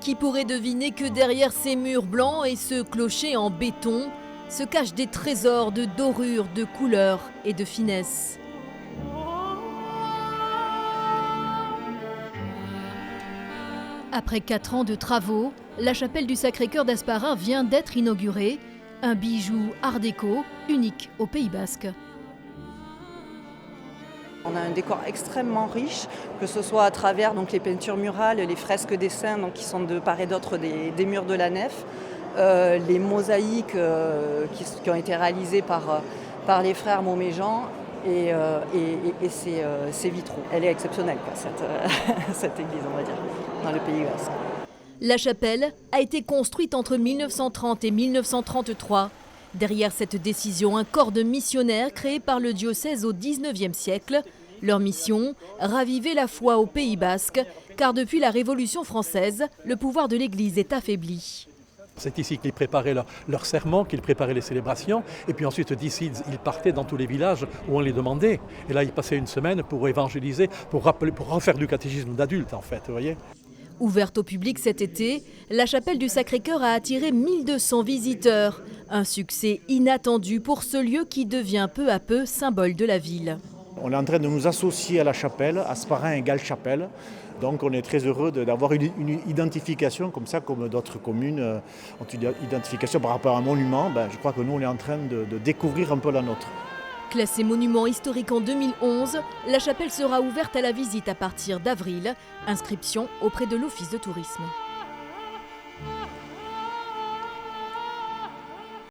Qui pourrait deviner que derrière ces murs blancs et ce clocher en béton se cachent des trésors de dorures, de couleurs et de finesse. Après 4 ans de travaux, la chapelle du Sacré-Cœur d'Hasparren vient d'être inaugurée, un bijou art déco unique au Pays Basque. On a un décor extrêmement riche, que ce soit à travers donc, les peintures murales, les fresques dessins donc, qui sont de part et d'autre des murs de la nef, les mosaïques qui ont été réalisées par les frères Montméjean et ces vitraux. Elle est exceptionnelle, quoi, cette église, on va dire, dans le Pays Basque. La chapelle a été construite entre 1930 et 1933. Derrière cette décision, un corps de missionnaires créé par le diocèse au XIXe siècle. Leur mission, raviver la foi au Pays Basque, car depuis la Révolution française, le pouvoir de l'Église est affaibli. C'est ici qu'ils préparaient leur sermon, qu'ils préparaient les célébrations. Et puis ensuite, d'ici, ils partaient dans tous les villages où on les demandait. Et là, ils passaient une semaine pour évangéliser, pour refaire du catéchisme d'adulte, en fait, vous voyez. Ouverte au public cet été, la chapelle du Sacré-Cœur a attiré 1200 visiteurs. Un succès inattendu pour ce lieu qui devient peu à peu symbole de la ville. On est en train de nous associer à la chapelle, Hasparren égale chapelle. Donc on est très heureux d'avoir une identification comme ça, comme d'autres communes ont une identification par rapport à un monument. Je crois que nous on est en train de découvrir un peu la nôtre. Classée monument historique en 2011, la chapelle sera ouverte à la visite à partir d'avril. Inscription auprès de l'Office de tourisme.